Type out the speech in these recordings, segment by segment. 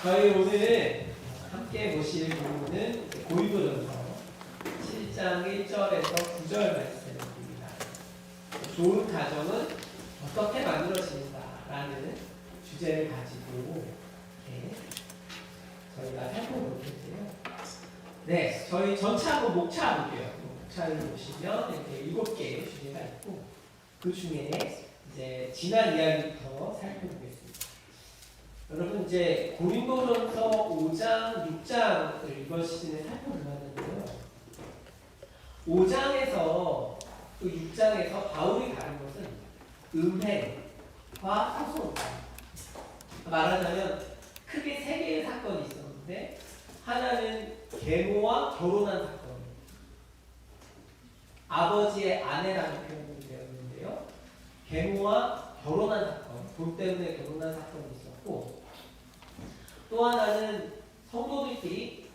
저희 오늘 함께 보실 본문은 고린도전서 7장 1절에서 9절 말씀입니다. 좋은 가정은 어떻게 만들어지는가라는 주제를 가지고 저희가 살펴볼 텐데요. 네, 저희 전차 한번 목차 볼게요. 목차를 보시면 이렇게 7개의 주제가 있고 그 중에 이제 지난 이야기부터 살펴보겠습니다. 여러분 이제 고린도전서 5장, 6장을 이번 시즌에 살펴보려 하는데요. 5장에서 그 6장에서 바울이 다룬 것은 음행과 사소입니다. 말하자면 크게 3개의 사건이 있었는데 하나는 계모와 결혼한 사건입니다. 아버지의 아내라는 표현이 되었는데요. 계모와 결혼한 사건, 돈 때문에 결혼한 사건이 있었고 또 하나는 성도들끼리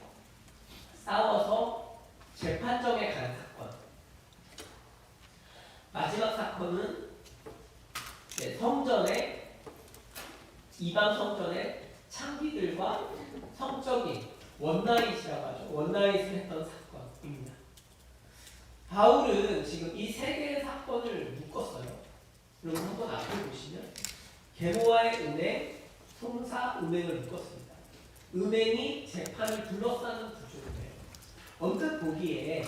싸워서 재판정에 간 사건. 마지막 사건은 성전에 이방 성전의 창기들과 성적인 원나잇이라고 하죠. 원나잇을 했던 사건입니다. 바울은 지금 이 3개의 사건을 묶었어요. 여러분 한번 앞을 보시면 계모와의 은행, 송사, 음행을 묶었습니다. 음행이 재판을 둘러싸는 구조인데요. 언뜻 보기에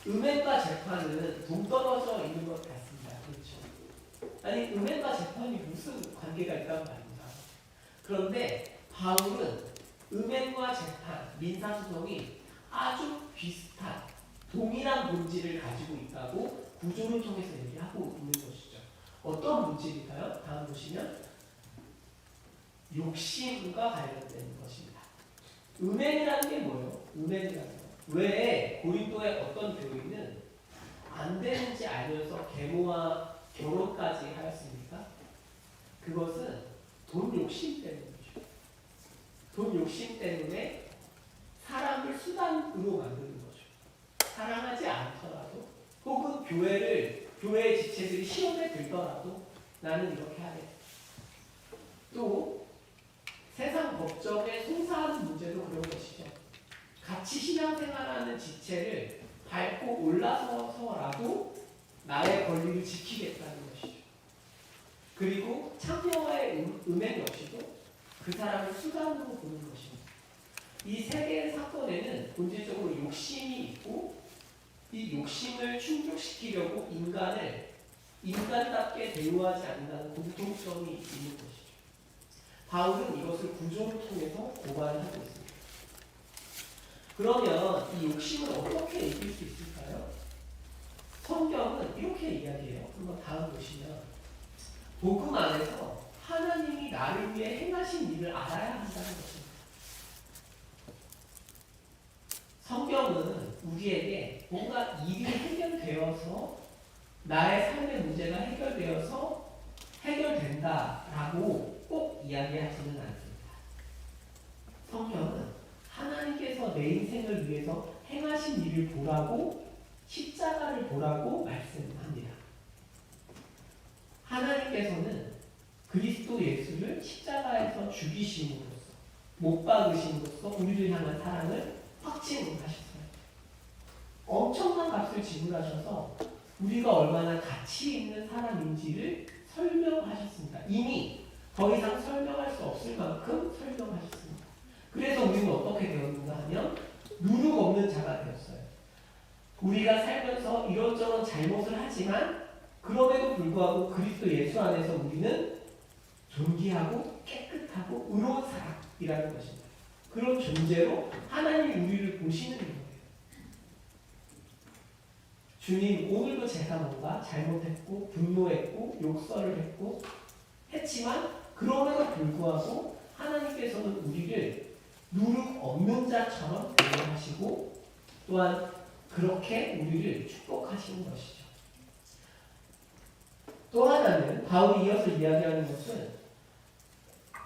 음행과 재판은 동떨어져 있는 것 같습니다. 그렇죠? 아니 음행과 재판이 무슨 관계가 있단 말입니다. 그런데 바울은 음행과 재판, 민사소송이 아주 비슷한 동일한 본질을 가지고 있다고 구조를 통해서 얘기하고 있는 것이죠. 어떤 본질일까요? 다음 보시면 욕심과 관련된 것입니다. 음행이라는 게 뭐예요? 음행이라는 거. 왜 고린도의 어떤 교인은 안 되는지 알면서 계모와 결혼까지 하였습니까? 그것은 돈 욕심 때문이죠. 돈 욕심 때문에 사람을 수단으로 만드는 거죠. 사랑하지 않더라도 혹은 교회의 지체들이 시험에 들더라도 나는 이렇게 하겠다. 또 세상 법정에 송사하는 문제도 그런 것이죠. 같이 신앙생활하는 지체를 밟고 올라서서라도 나의 권리를 지키겠다는 것이죠. 그리고 창녀와의 음행 역시도 그 사람을 수단으로 보는 것입니다. 이 3개의 사건에는 본질적으로 욕심이 있고 이 욕심을 충족시키려고 인간답게 대우하지 않는다는 공통점이 있는 것이죠. 바울은 이것을 구조를 통해서 고발을 하고 있습니다. 그러면 이 욕심을 어떻게 이길 수 있을까요? 성경은 이렇게 이야기해요. 한번 다음 보시면 복음 안에서 하나님이 나를 위해 행하신 일을 알아야 한다는 것입니다. 성경은 우리에게 뭔가 일이 해결되어서 나의 삶의 문제가 해결된다라고 꼭 이야기하지는 않습니다. 성경은 하나님께서 내 인생을 위해서 행하신 일을 보라고 십자가를 보라고 말씀합니다. 하나님께서는 그리스도 예수를 십자가에서 죽이심으로써 못 박으심으로써 우리를 향한 사랑을 확증하셨어요. 엄청난 값을 지불하셔서 우리가 얼마나 가치 있는 사람인지를 설명하셨습니다. 이미 더 이상 설명할 수 없을 만큼 설명하셨습니다. 그래서 우리는 어떻게 되었는가 하면 누룩 없는 자가 되었어요. 우리가 살면서 이런저런 잘못을 하지만 그럼에도 불구하고 그리스도 예수 안에서 우리는 존귀하고 깨끗하고 의로운 사람이라는 것입니다. 그런 존재로 하나님이 우리를 보시는 거예요. 주님, 오늘도 제가 뭔가 잘못했고 분노했고 욕설을 했고 했지만 그럼에도 불구하고 하나님께서는 우리를 누룩 없는 자처럼 대우하시고 또한 그렇게 우리를 축복하시는 것이죠. 또 하나는 바울이 이어서 이야기하는 것은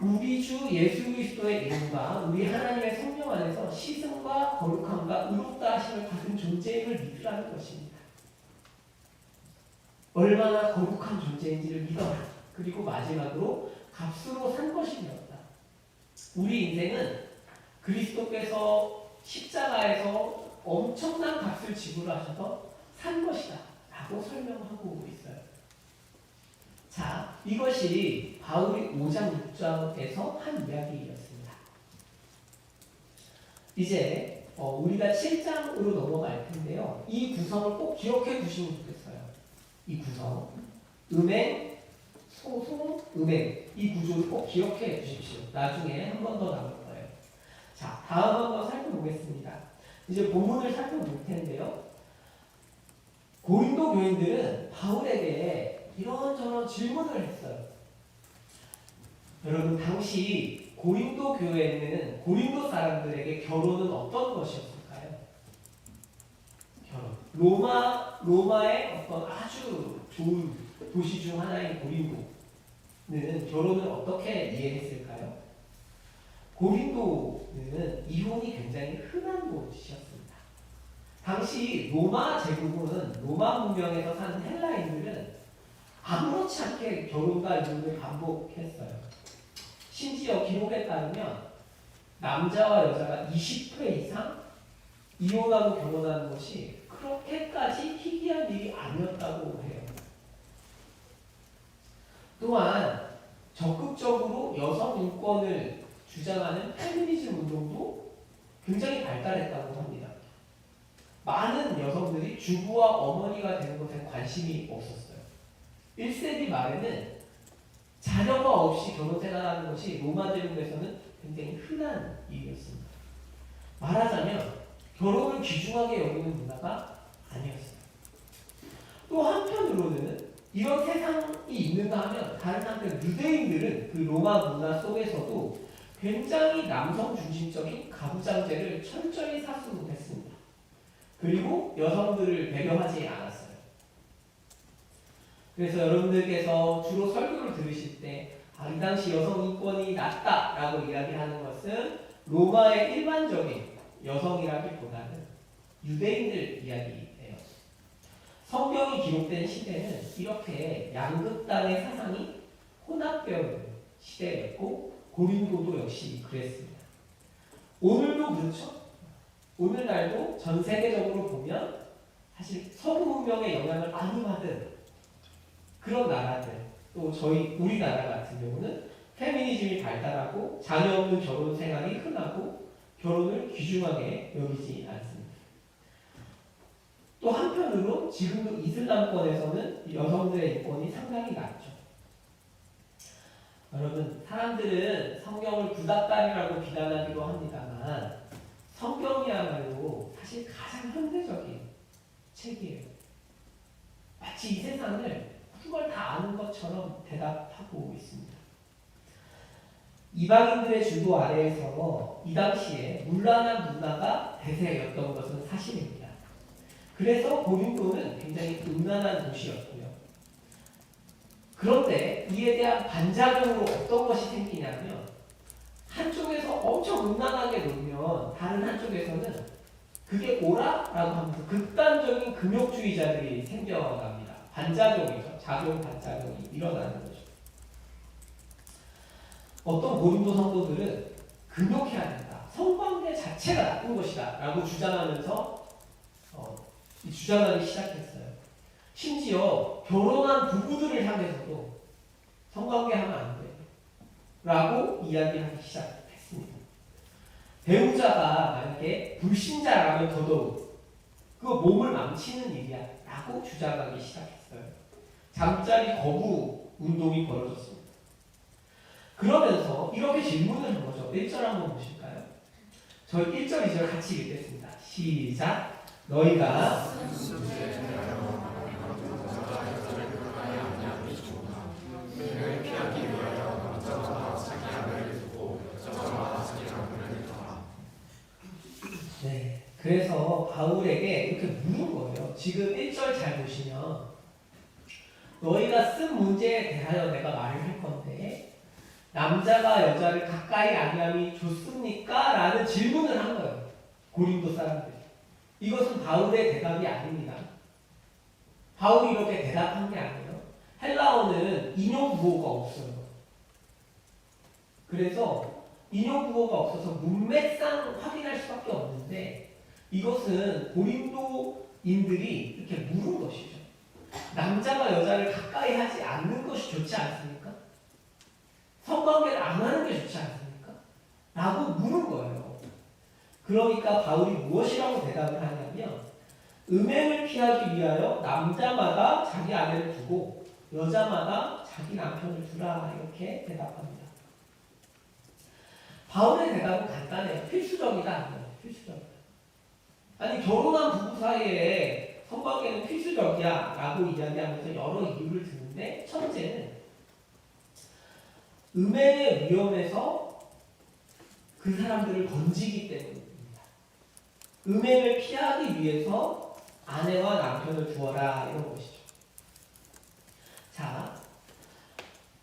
우리 주 예수 그리스도의 이름과 우리 하나님의 성령 안에서 시승과 거룩함과 의롭다 하심을 받은 존재임을 믿으라는 것입니다. 얼마나 거룩한 존재인지를 믿어라. 그리고 마지막으로 값으로 산 것이 되었다. 우리 인생은 그리스도께서 십자가에서 엄청난 값을 지불하셔서 산 것이다 라고 설명하고 있어요. 자, 이것이 바울이 5장 6장에서 한 이야기였습니다. 이제 우리가 7장으로 넘어갈 텐데요. 이 구성을 꼭 기억해 두시면 좋겠어요. 이 구성, 음행, 소송, 음행, 이 구조를 꼭 기억해 주십시오. 나중에 한 번 더 나올 거예요. 자, 다음 한번 살펴보겠습니다. 이제 본문을 살펴볼 텐데요. 고린도 교인들은 바울에게 이런저런 질문을 했어요. 여러분, 당시 고린도 교회에는 고린도 사람들에게 결혼은 어떤 것이었을까요? 결혼. 로마의 어떤 아주 좋은 도시 중 하나인 고린도는 결혼을 어떻게 이해했을까요? 고린도는 이혼이 굉장히 흔한 곳이었습니다. 당시 로마 제국은 로마 문명에서 사는 헬라인들은 아무렇지 않게 결혼과 이혼을 반복했어요. 심지어 기록에 따르면 남자와 여자가 20회 이상 이혼하고 결혼하는 것이 그렇게까지 희귀한 일이 아니었다고 해요. 또한 적극적으로 여성 인권을 주장하는 페미니즘 운동도 굉장히 발달했다고 합니다. 많은 여성들이 주부와 어머니가 되는 것에 관심이 없었어요. 1세기 말에는 자녀가 없이 결혼 생활하는 것이 로마 제국에서는 굉장히 흔한 일이었습니다. 말하자면 결혼을 귀중하게 여기는 문화가 아니었어요. 또 한편으로는 이런 세상이 있는가 하면 다른 한편 유대인들은 그 로마 문화 속에서도 굉장히 남성 중심적인 가부장제를 철저히 사수했습니다. 그리고 여성들을 배려하지 않았어요. 그래서 여러분들께서 주로 설교를 들으실 때 이 당시 여성 인권이 낮다라고 이야기하는 것은 로마의 일반적인 여성이라기보다는 유대인들 이야기예요. 성경이 기록된 시대는 이렇게 양극단의 사상이 혼합되어 있는 시대였고 고린도도 역시 그랬습니다. 오늘도 그렇죠. 오늘날도 전 세계적으로 보면 사실 서구 문명의 영향을 많이 받은 그런 나라들, 또 우리나라 같은 경우는 페미니즘이 발달하고 자녀 없는 결혼 생활이 흔하고 결혼을 귀중하게 여기지 않습니다. 또 한편으로 지금도 이슬람권에서는 여성들의 인권이 상당히 낮죠. 여러분, 사람들은 성경을 구닥다리라고 비난하기도 합니다만 성경이야말로 사실 가장 현대적인 책이에요. 마치 이 세상을 그걸 다 아는 것처럼 대답하고 있습니다. 이방인들의 주도 아래에서 이 당시에 문란한 문화가 대세였던 것은 사실입니다. 그래서 고린도는 굉장히 음란한 도시였고요. 그런데 이에 대한 반작용으로 어떤 것이 생기냐면 한쪽에서 엄청 음란하게 놀면 다른 한쪽에서는 그게 옳아라고 하면서 극단적인 금욕주의자들이 생겨납니다. 반작용이죠. 작용 반작용이 일어나는 거죠. 어떤 고린도 성도들은 금욕해야 된다. 성관계 자체가 나쁜 것이다. 라고 주장하면서 주장하기 시작했어요. 심지어 결혼한 부부들을 향해서도 성관계하면 안 돼. 라고 이야기하기 시작했습니다. 배우자가 만약에 불신자라면 더더욱 그거 몸을 망치는 일이야. 라고 주장하기 시작했어요. 잠자리 거부 운동이 벌어졌습니다. 그러면서 이렇게 질문을 한 거죠. 1절 한번 보실까요? 저희 1절, 2절 같이 읽겠습니다. 시작. 너희가 네, 그래서 바울에게 이렇게 묻는 거예요. 지금 1절 잘 보시면 너희가 쓴 문제에 대하여 내가 말을 할 건데 남자가 여자를 가까이 아니함이 좋습니까? 라는 질문을 한 거예요. 고린도 사람들이. 이것은 바울의 대답이 아닙니다. 바울이 이렇게 대답한 게 아니에요. 헬라어는 인용 부호가 없어요. 그래서 인용구어가 없어서 문맥상 확인할 수밖에 없는데 이것은 고린도인들이 이렇게 물은 것이죠. 남자가 여자를 가까이 하지 않는 것이 좋지 않습니까? 성관계를 안 하는 게 좋지 않습니까? 라고 물은 거예요. 그러니까 바울이 무엇이라고 대답을 하냐면 음행을 피하기 위하여 남자마다 자기 아내를 두고 여자마다 자기 남편을 두라 이렇게 대답합니다. 바울의 대답은 간단해요. 필수적이다. 필수적이다. 아니 결혼한 부부 사이에 성관계는 필수적이야 라고 이야기하면서 여러 이유를 드는데 첫째는 음행의 위험에서 그 사람들을 건지기 때문입니다. 음행을 피하기 위해서 아내와 남편을 두어라 이런 것이죠. 자,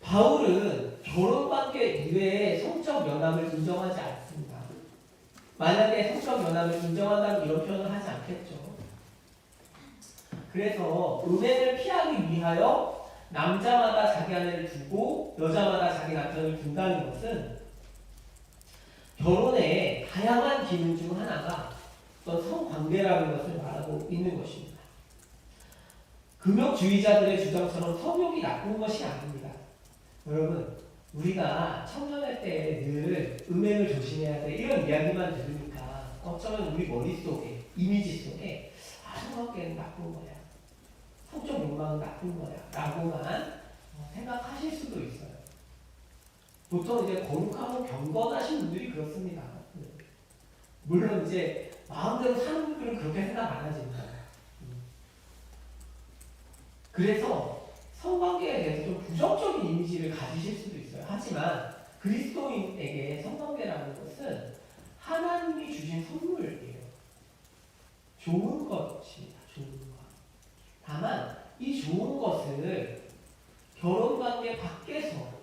바울은 결혼관계 이외에 성적 연합을 인정하지 않습니다. 만약에 성적 연합을 인정한다면 이런 표현을 하지 않겠죠. 그래서 음행을 피하기 위하여 남자마다 자기 아내를 두고 여자마다 자기 남편을 둔다는 것은 결혼의 다양한 기능 중 하나가 어떤 성관계라는 것을 말하고 있는 것입니다. 금욕주의자들의 주장처럼 성욕이 나쁜 것이 아닙니다. 여러분, 우리가 청년할 때 늘 음행을 조심해야 돼 이런 이야기만 들으니까 어쩌면 우리 머릿속에, 이미지 속에 성관계는 나쁜 거야, 성적 욕망은 나쁜 거야 라고만 생각하실 수도 있어요. 보통 이제 거룩하고 경건하신 분들이 그렇습니다. 물론 이제 마음대로 사는 분들은 그렇게 생각 안 하십니다. 그래서 성관계에 대해서 좀 부정적인 이미지를 가지실 수도 있어요. 하지만 그리스도인에게 성관계라는 것은 하나님이 주신 선물이에요. 좋은 것입니다. 좋은 것. 다만 이 좋은 것을 결혼관계 밖에서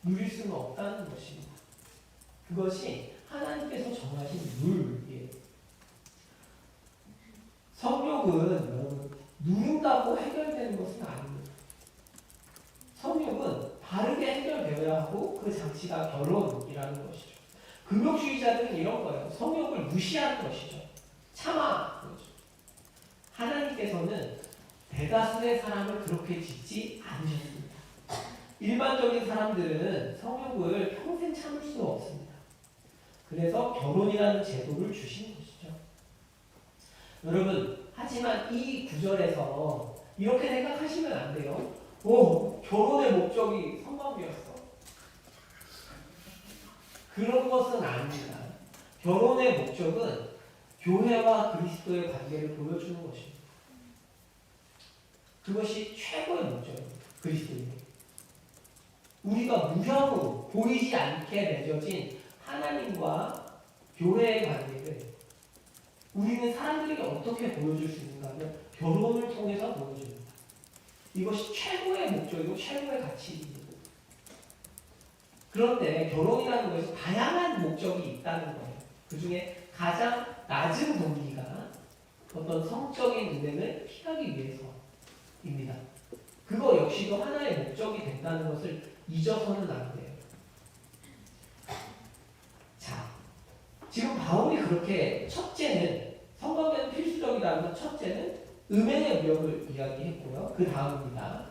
누릴 수는 없다는 것입니다. 그것이 하나님께서 정하신 룰이에요. 성욕은 여러분 누른다고 해결되는 것은 아닙니다. 성욕은 바르게 해결되어야 하고 그 장치가 결혼이라는 것이죠. 금욕주의자들은 이런 거예요. 성욕을 무시하는 것이죠. 참아. 하나님께서는 대다수의 사람을 그렇게 짓지 않으셨습니다. 일반적인 사람들은 성욕을 평생 참을 수 없습니다. 그래서 결혼이라는 제도를 주신 것이죠. 여러분, 하지만 이 구절에서 이렇게 생각하시면 안 돼요. 결혼의 목적이 성관계였어. 그런 것은 아닙니다. 결혼의 목적은 교회와 그리스도의 관계를 보여주는 것입니다. 그것이 최고의 목적입니다. 그리스도인에게. 우리가 무형으로 보이지 않게 맺어진 하나님과 교회의 관계를 우리는 사람들에게 어떻게 보여줄 수 있는가 하면 결혼을 통해서 보여줍니다. 이것이 최고의 목적이고 최고의 가치입니다. 그런데 결혼이라는 것이 다양한 목적이 있다는 거예요. 그 중에 가장 낮은 동기가 어떤 성적인 은행을 피하기 위해서입니다. 그거 역시도 하나의 목적이 된다는 것을 잊어서는 안 돼요. 자, 지금 바울이 그렇게 첫째는 성관계는 필수적이라는 첫째는 음행의 위협을 이야기했고요. 그 다음입니다.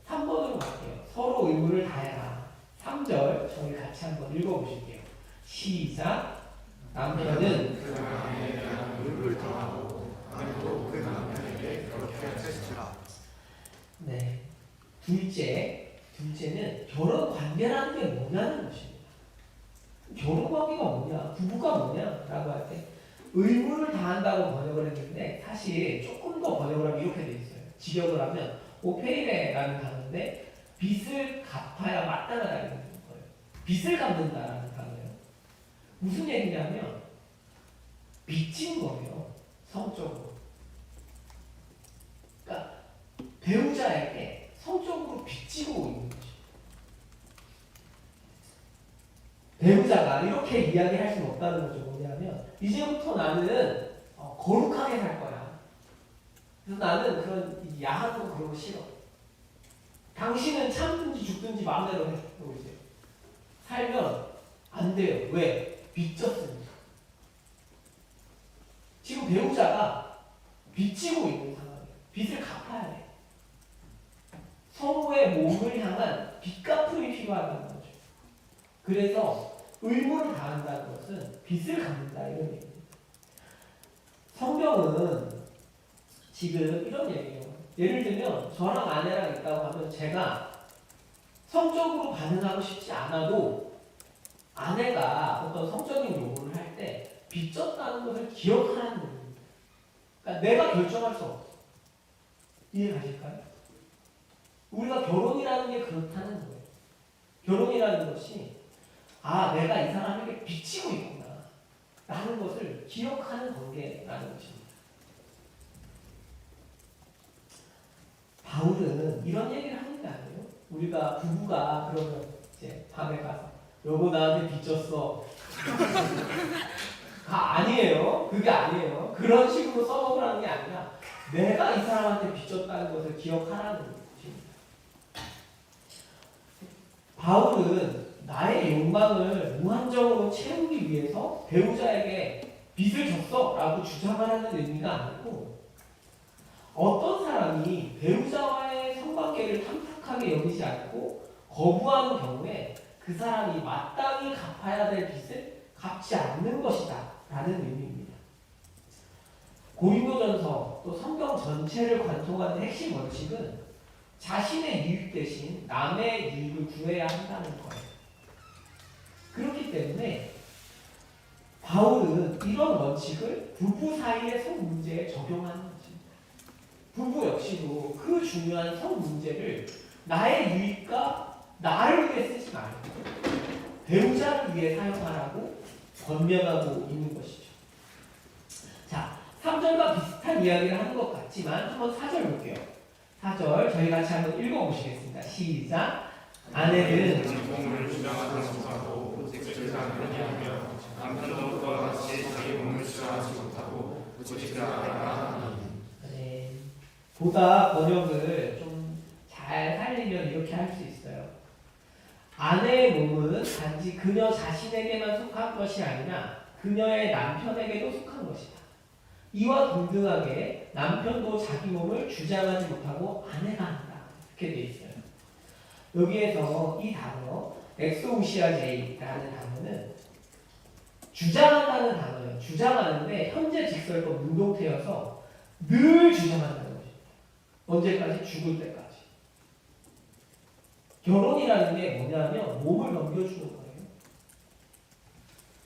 3번으로 갈게요. 서로 의무를 다해라. 3절 저희 같이 한번 읽어보실게요. 시작. 남편은 그 아내에 대한 의무를 다하고 아내도 그 남편에게 그렇게 하시라. 네. 둘째는 결혼 관계라는 게 뭐냐는 것입니다. 결혼 관계가 뭐냐, 부부가 뭐냐라고 할 때 의무를 다한다고 번역을 했는데 사실 조금 더 번역을 하면 이렇게 돼 있어요. 직역을 하면 오페이레라는 단어인데 빚을 갚아야 마땅하다는 거예요. 빚을 갚는다라는 단어예요. 무슨 얘기냐면 빚진 거예요. 성적으로. 그러니까 배우자에게 성적으로 빚지고 있는 거죠. 배우자가 이렇게 이야기할 수는 없다는 거죠. 뭐냐면 이제부터 나는 거룩하게 살 거야. 그래서 나는 그런 야한 거 그런 거 싫어. 당신은 참든지 죽든지 마음대로 해. 이제 살면 안 돼요. 왜? 빚졌으니까. 지금 배우자가 빚지고 있는 상황이에요. 빚을 갚아야 돼. 서로의 몸을 향한 빚갚음이 필요하다는 거죠. 그래서 의무를 다한다는 것은 빚을 갚는다 이런 얘기입니다. 성경은 지금 이런 얘기예요. 예를 들면 저랑 아내랑 있다고 하면 제가 성적으로 반응하고 싶지 않아도 아내가 어떤 성적인 요구를 할 때 빚졌다는 것을 기억하라는 겁니다. 그러니까 내가 결정할 수 없어. 이해가실까요? 우리가 결혼이라는 게 그렇다는 거예요. 결혼이라는 것이 내가 이 사람에게 빚지고 있구나 라는 것을 기억하는 관계라는 것입니다. 바울은 이런 얘기를 하는 게 아니에요. 우리가 부부가 그러면 이제 밤에 가서 여보 나한테 빚졌어. 아니에요. 그게 아니에요. 그런 식으로 써먹으라는 게 아니라 내가 이 사람한테 빚졌다는 것을 기억하라는 것입니다. 바울은 나의 욕망을 무한정으로 채우기 위해서 배우자에게 빚을 졌어 라고 주장하라는 의미가 아니고 어떤 사람이 배우자와의 성관계를 탐탁하게 여기지 않고 거부하는 경우에 그 사람이 마땅히 갚아야 될 빚을 갚지 않는 것이다 라는 의미입니다. 고린도전서 또 성경 전체를 관통하는 핵심 원칙은 자신의 유익 대신 남의 유익을 구해야 한다는 거예요. 그렇기 때문에 바울은 이런 원칙을 부부 사이의 성 문제에 적용하는 것입니다. 부부 역시도 그 중요한 성 문제를 나의 유익과 나를 위해 쓰지 말고 배우자를 위해 사용하라고 권면하고 있는 것이죠. 자, 3절과 비슷한 이야기를 하는 것 같지만 한번 4절 볼게요. 4절 저희 같이 한번 읽어보시겠습니다. 시작. 아내들은 몸을 주장하지 못하고 섹스하는 아니하며 남편도 그와 같이 자기 몸을 주장하지 못하고 고치지 않으라. 네. 보다 번역을 좀 잘 살리면 이렇게 할 수 있어요. 아내의 몸은 단지 그녀 자신에게만 속한 것이 아니라 그녀의 남편에게도 속한 것이다. 이와 동등하게 남편도 자기 몸을 주장하지 못하고 아내가 한다. 이렇게 돼 있어요. 여기에서 이 단어 엑소우시아제이라는 단어는 주장한다는 단어예요. 주장하는데 현재 직설법 능동태여서 늘 주장한다는 것입니다. 언제까지? 죽을 때까지. 결혼이라는 게 뭐냐면 몸을 넘겨주는 거예요.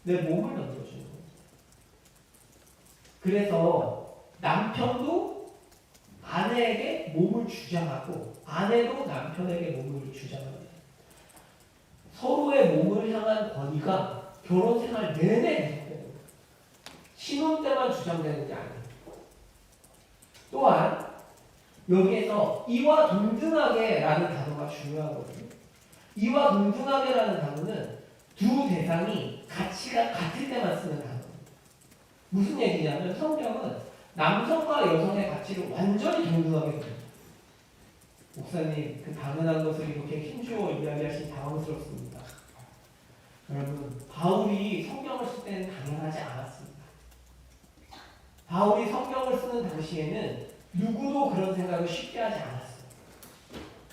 내 몸을 넘겨주는 거예요. 그래서 남편도 아내에게 몸을 주장하고 아내도 남편에게 몸을 주장합니다. 서로의 몸을 향한 권위가 결혼 생활 내내 계속되는 거예요. 신혼 때만 주장되는 게 아니에요. 또한 여기에서 이와 동등하게 라는 단어가 중요하거든요. 이와 동등하게 라는 단어는 두 대상이 가치가 같을 때만 쓰는 단어입니다. 무슨 얘기냐면 성경은 남성과 여성의 가치를 완전히 동등하게 봅니다. 목사님, 그 당연한 것을 이렇게 힘주어 이야기하시니 당황스럽습니다. 여러분, 바울이 성경을 쓸 때는 당연하지 않았습니다. 바울이 성경을 쓰는 당시에는 누구도 그런 생각을 쉽게 하지 않았어요.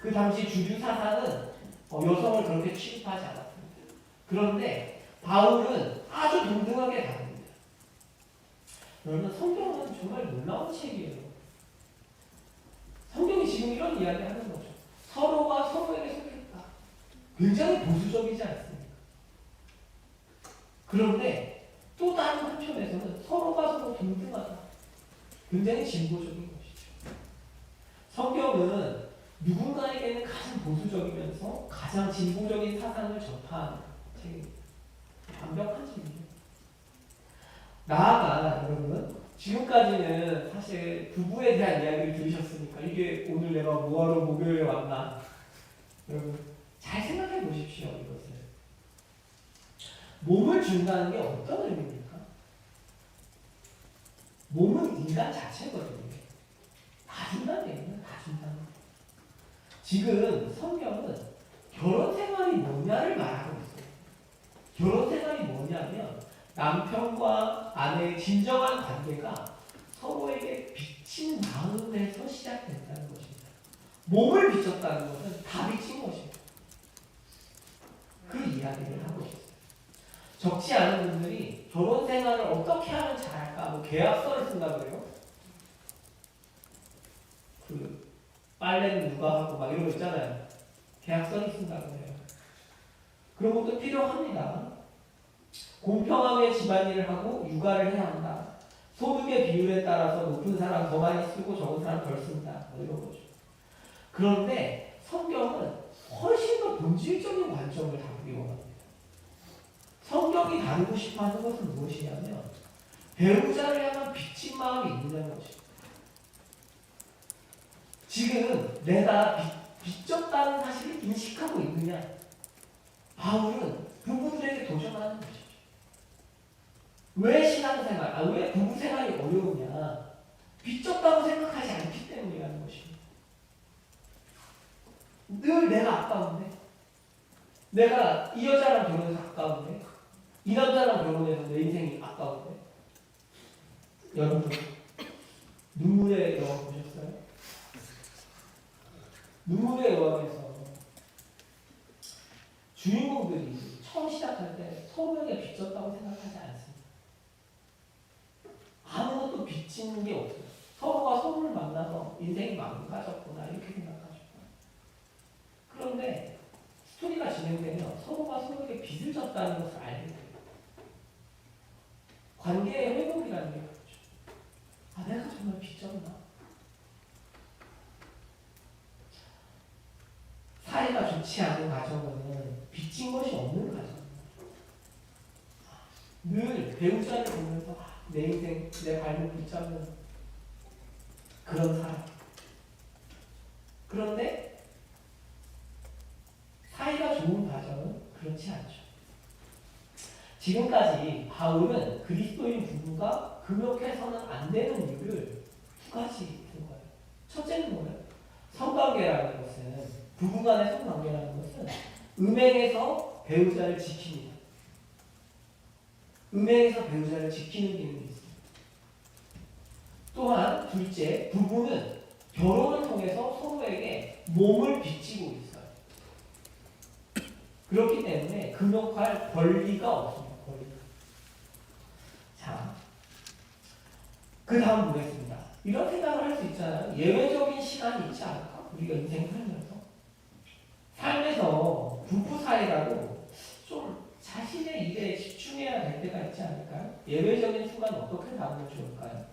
그 당시 주류 사상은 여성을 그렇게 취급하지 않았습니다. 그런데 바울은 아주 동등하게 다룹니다. 여러분, 성경은 정말 놀라운 책이에요. 성경이 지금 이런 이야기 하는 거죠. 서로가 서로에게 속했다. 굉장히 보수적이지 않습니까? 그런데 또 다른 한편에서는 서로가 서로 동등하다. 굉장히 진보적인 것이죠. 성경은 누군가에게는 가장 보수적이면서 가장 진보적인 사상을 전파하는 책입니다. 완벽한 책입니다. 나아가 여러분, 지금까지는 사실 부부에 대한 이야기를 들으셨으니까 이게 오늘 내가 뭐하러 목요일에 왔나, 여러분 잘 생각해 보십시오. 이것을 몸을 준다는 게 어떤 의미입니까? 몸은 인간 자체거든요. 다 준다는 얘기는 다 준다는 거예요. 지금 성경은 결혼 생활이 뭐냐를 말하고 있어요. 결혼 생활이 뭐냐면 남편과 아내의 진정한 관계가 서로에게 비친 마음에서 시작된다는 것입니다. 몸을 비쳤다는 것은 다 비친 것입니다. 그 이야기를 하고 있어요. 적지 않은 분들이 결혼 생활을 어떻게 하면 잘할까? 뭐 계약서를 쓴다 그래요. 그 빨래는 누가 하고 막 이런 거 있잖아요. 계약서를 쓴다고 해요. 그런 것도 필요합니다. 공평하게 집안일을 하고 육아를 해야 한다. 소득의 비율에 따라서 높은 사람 더 많이 쓰고 적은 사람 덜 쓴다. 뭐 이런 거죠. 그런데 성경은 훨씬 더 본질적인 관점을 다루기 원합니다. 성경이 다루고 싶어 하는 것은 무엇이냐면 배우자를 향한 비친 마음이 있느냐는 것입니다. 지금 내가 빚졌다는 사실을 인식하고 있느냐? 바울은 부부들에게 도전하는 것이죠. 왜 신앙생활, 왜 부부생활이 어려우냐? 빚졌다고 생각하지 않기 때문이라는 것입니다. 늘 내가 아까운데, 내가 이 여자랑 결혼해서 아까운데, 이 남자랑 결혼해서 내 인생이 아까운데. 여러분, 눈물의 여왕 보셨어요? 눈물의 여왕에서 주인공들이 처음 시작할 때 서로에게 빚졌다고 생각하지 않습니다. 아무것도 빚지는 게 없어요. 서로가 서로를 만나서 인생이 망가졌구나 이렇게 생각하죠. 그런데 스토리가 진행되면 서로가 서로에게 빚을 졌다는 것을 알게 돼요. 관계의 회복이라는 게 그렇죠. 내가 정말 빚졌나? 사이가 좋지 않은 가정은 빚진 것이 없는 가정입니다. 늘 배우자를 보면서 내 인생, 내 발목 붙잡는 그런 사람. 그런데 사이가 좋은 가정은 그렇지 않죠. 지금까지 바울은 그리스도인 부부가 금욕해서는 안 되는 이유를 두 가지 든 거예요. 첫째는 뭐예요? 성관계라는 것은 부부간의 성관계라는 것은 음행에서 배우자를 지킵니다. 음행에서 배우자를 지키는 기능이 있습니다. 또한 둘째, 부부는 결혼을 통해서 서로에게 몸을 비치고 있어요. 그렇기 때문에 금욕할 권리가 없습니다. 권리가. 자, 그 다음 보겠습니다. 이런 생각을 할 수 있잖아요. 예외적인 시간이 있지 않을까? 우리가 인생 살면서. 삶에서 부부 사이라도 좀 자신의 일에 집중해야 될 때가 있지 않을까요? 예외적인 순간 어떻게 다루면 좋을까요?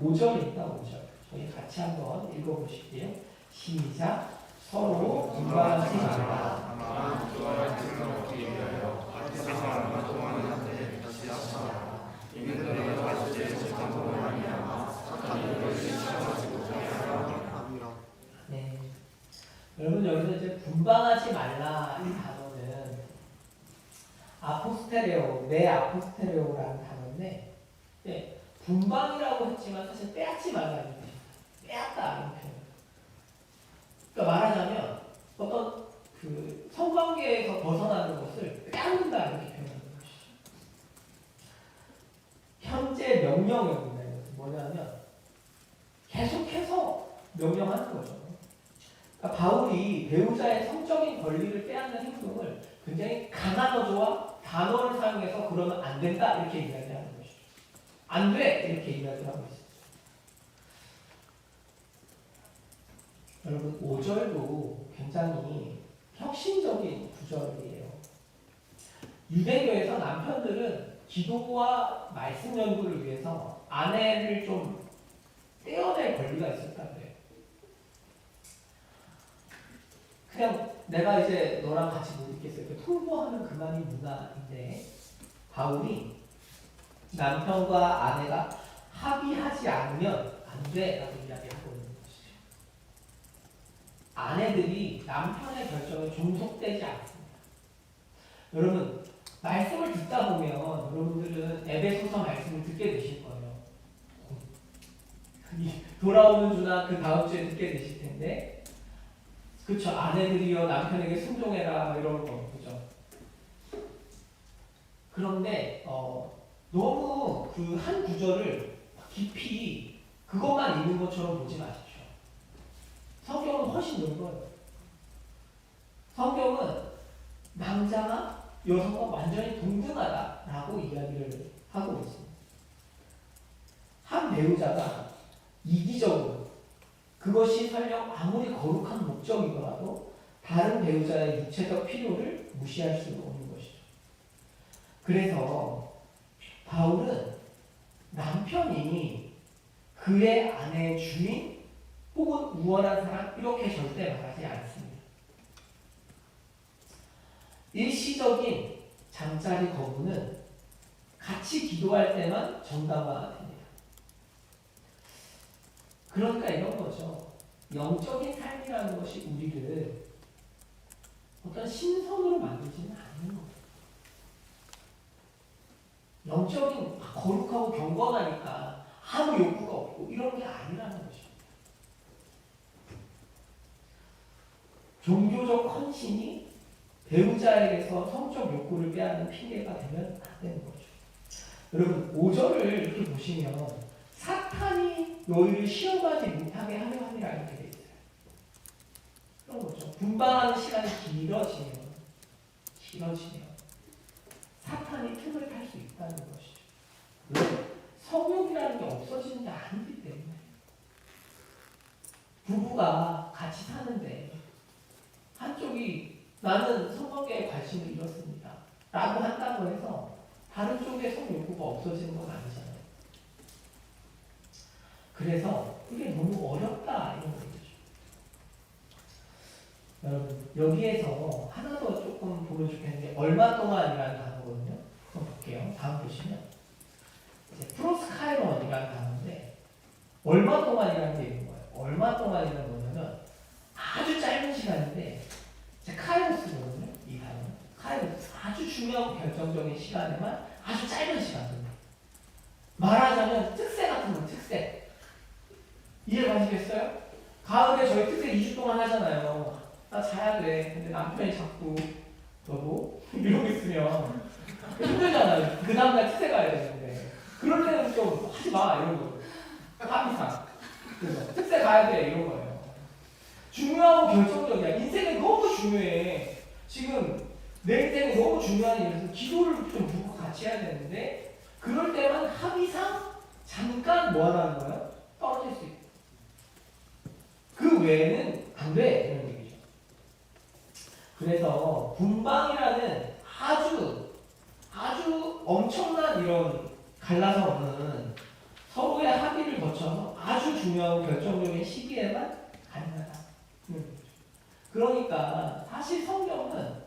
5절입니다. 5절. 저희 같이 한번 읽어보실게요. 시작. 서로 분발하지 말라. 다만 교활한 뜻을 얻기 위하여 세상을 동하는 한데 다시 하라. 이는 너희가 가지지 못한 것으로 말미암아 사탄이 너희를 시험하지 못하게 하라. 네. 여러분 여기서 이제 분방하지 말라 이 단어는 아포스테레오, 네 아포스테레오라는 단어인데, 네, 분방이라고 했지만 사실 빼앗지 말라는 뜻입니다. 빼앗다 이런 표현. 그러니까 말하자면 어떤 그 성관계에서 벗어나는 것을 빼앗는다 이렇게 표현하는 것이죠. 현재 명령입니다. 이것은 뭐냐면 계속해서 명령하는 거죠. 그러니까 바울이 배우자의 성적인 권리를 빼앗는 행동을 굉장히 강한 어조와 단어를 사용해서 그러면 안 된다 이렇게 이야기하는 것이죠. 안 돼! 이렇게 이야기를 하고 있습니다. 여러분 5절도 굉장히 혁신적인 구절이에요. 유대교에서 남편들은 기도와 말씀 연구를 위해서 아내를 좀 떼어낼 권리가 있었다고 해요. 그냥 내가 이제 너랑 같이 못 있겠어요. 이렇게 통보하는 그만이 문화인데 바울이 남편과 아내가 합의하지 않으면 안 돼라고 이야기하고 있는 것이죠. 아내들이 남편의 결정에 종속되지 않습니다. 여러분 말씀을 듣다 보면 여러분들은 에베소서 말씀을 듣게 되실 거예요. 돌아오는 주나 그 다음 주에 듣게 되실 텐데, 그렇죠. 아내들이여 남편에게 순종해라 이런 거 그죠. 그런데 너무 그 한 구절을 깊이 그것만 있는 것처럼 보지 마십시오. 성경은 훨씬 넓어요. 성경은 남자가 여성과 완전히 동등하다라고 이야기를 하고 있습니다. 한 배우자가 이기적으로 그것이 설령 아무리 거룩한 목적이더라도 다른 배우자의 육체적 필요를 무시할 수 없는 것이죠. 그래서 바울은 남편이 그의 아내의 주인 혹은 우월한 사람 이렇게 절대 말하지 않습니다. 일시적인 잠자리 거부는 같이 기도할 때만 정당화됩니다. 그러니까 이런 거죠. 영적인 삶이라는 것이 우리를 어떤 신선으로 만들지는 않는 거예요. 영적인 거룩하고 경건하니까 아무 욕구가 없고 이런 게 아니라는 것입니다. 종교적 헌신이 배우자에게서 성적 욕구를 빼앗는 핑계가 되면 안 되는 거죠. 여러분 5절을 이렇게 보시면 사탄이 너희를 시험하지 못하게 하려 함이라 이렇게 되어 있어요. 그런 거죠. 분방하는 시간이 길어지면 사탄이 틈을 탈 수 있다는 것이죠. 왜? 성욕이라는 게 없어지는 게 아니기 때문에. 부부가 같이 사는데 한쪽이 나는 성관계에 관심을 잃었습니다 라고 한다고 해서 다른 쪽의 성욕구가 없어지는 건 아니잖아요. 그래서 이게 너무 어렵다 이런 거죠. 여러분 여기에서 하나 더 조금 보면 좋겠는데 얼마 동안이라는 단어거든요. 한번 볼게요. 다음 보시면 이제 프로스카이론이라는 단어인데 얼마 동안이라는 게 있는 거예요. 얼마 동안이라는 뭐냐면 아주 짧은 시간인데 이제 카이로스거든요. 이 단어는 카이로스 아주 중요하고 결정적인 시간에만 아주 짧은 시간입니다. 말하자면 특세 같은 거 특세. 이해 가시겠어요? 가을에 저희 특세 2주 동안 하잖아요. 나 자야 돼. 근데 남편이 자꾸 너도 이러고 있으면 힘들잖아요. 그 다음날 특세 가야 되는데 그럴 때는 좀 하지 마 이런 거. 합의상. 그래서 특세 가야 돼 이런 거예요. 중요하고 결정적이야. 인생이 너무 중요해. 지금 내 인생이 너무 중요한 일이라서 기도를 좀 두고 같이 해야 되는데 그럴 때만 합의상 잠깐 뭐 하라는 거예요? 떨어질 수 있고 그 외에는 안 돼 이런 얘기죠. 그래서 분방이라는 아주 엄청난 이런 갈라서 없는 서로의 합의를 거쳐서 아주 중요하고 결정적인 시기에만 가능하다. 그러니까 사실 성경은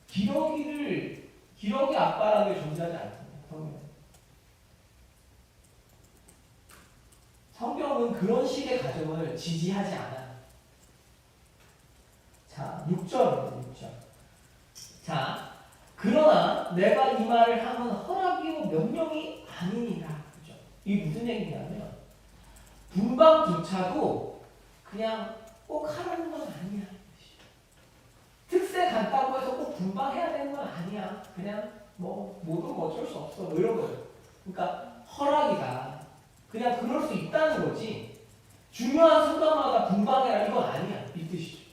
기러기 앞바라기를 존재하지 않습니다. 성경은 그런 식의 가정을 지지하지 않아요. 자, 6절입니다. 6절. 자, 그러나 내가 이 말을 하면 허락이요 명령이 아니니라. 그죠? 이게 무슨 얘기냐면 분방조차도 그냥 꼭 하라는 건 아니야. 특세 간다고 해서 꼭 분방해야 되는 건 아니야. 그냥 뭐든 어쩔 수 없어. 뭐 이런 거예요. 그러니까 허락이다. 그냥 그럴 수 있다는 거지. 중요한 순간마다 분방해라 이건 아니야. 이 뜻이죠.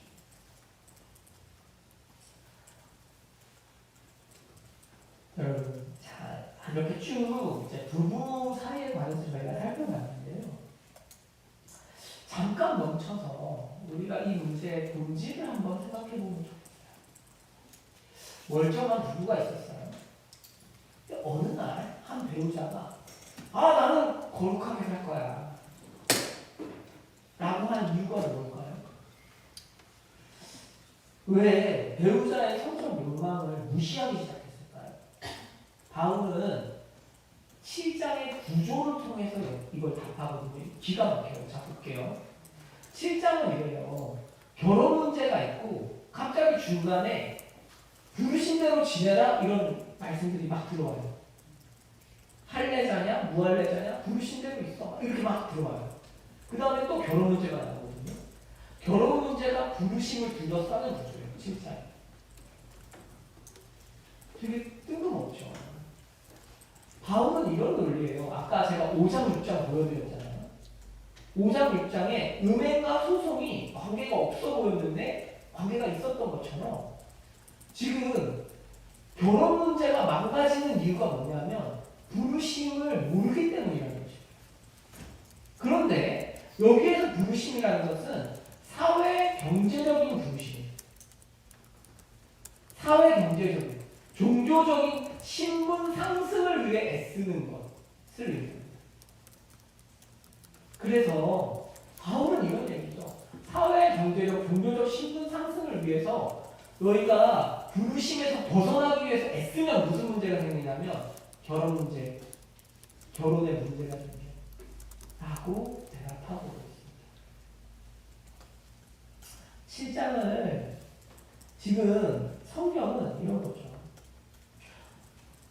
여러분, 자 이렇게 쭉 이제 부부 사이에 관해서 저희가 살펴봤는데요. 잠깐 멈춰서 우리가 이 문제의 본질을 한번 생각해보면 좋겠어요. 멀쩡한 부부가 있었어요. 근데 어느 날 한 배우자가 나는 거룩하게 살 거야 라고 한 이유가 뭘까요? 왜 배우자의 성적 욕망을 무시하기 시작했을까요? 바울은 7장의 구조를 통해서 이걸 답하거든요. 기가 막혀요. 자 볼게요. 7장은 이래요. 결혼 문제가 있고 갑자기 중간에 부르신 대로 지내라 이런 말씀들이 막 들어와요. 할례자냐 무할례자냐 부르신 대로 있어 이렇게 막 들어와요. 그 다음에 또 결혼 문제가 나오거든요. 결혼 문제가 부르심을 둘러싸는 구조예요. 7장. 되게 뜬금없죠. 바울은 이런 논리예요. 아까 제가 5장 6장 보여드렸잖아요. 5장 6장에 음행과 소송이 관계가 없어 보였는데 관계가 있었던 것처럼 지금 결혼 문제가 망가지는 이유가 뭐냐면 부르심을 모르기 때문이라는 거죠. 그런데 여기에서 부르심이라는 것은 사회 경제적인 부르심이에요. 사회 경제적인, 종교적인 신분 상승을 위해 애쓰는 것을 의미합니다. 그래서 바울은 이런 얘기죠. 사회 경제적, 종교적 신분 상승을 위해서 너희가 부르심에서 벗어나기 위해서 애쓰면 무슨 문제가 생기냐면 결혼 문제, 결혼의 문제가 생겨 라고 대답하고 있습니다. 7장을 지금 성경은 이런 거죠.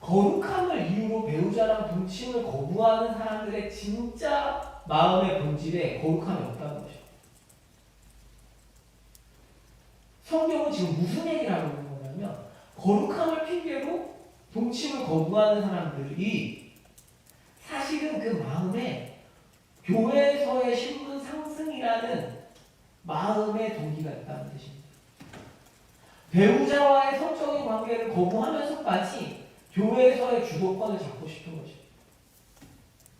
거룩함을 이유로 배우자랑 동침을 거부하는 사람들의 진짜 마음의 본질에 거룩함이 없다는 것이죠. 성경은 지금 무슨 얘기를 하고 있는 거냐면 거룩함을 핑계로 동침을 거부하는 사람들이 사실은 그 마음에 교회에서의 신분 상승이라는 마음의 동기가 있다는 뜻입니다. 배우자와의 성적인 관계를 거부하면서까지 교회에서의 주도권을 잡고 싶은 것입니다.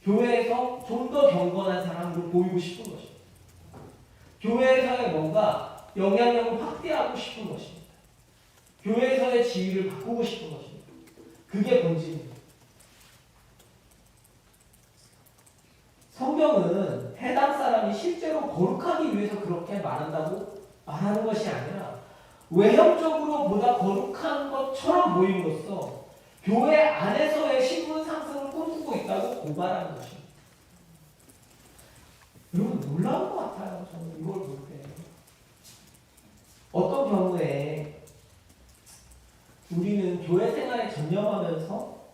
교회에서 좀 더 경건한 사람으로 보이고 싶은 것입니다. 교회에서의 뭔가 영향력을 확대하고 싶은 것입니다. 교회에서의 지위를 바꾸고 싶은 것입니다. 그게 본질입니다. 성경은 해당 사람이 실제로 거룩하기 위해서 그렇게 말한다고 말하는 것이 아니라 외형적으로 보다 거룩한 것처럼 보임으로써 교회 안에서의 신분 상승을 꿈꾸고 있다고 고발하는 것입니다. 여러분 놀라운 것 같아요. 저는 이걸 볼 때. 어떤 경우에 우리는 교회 생활에 전념하면서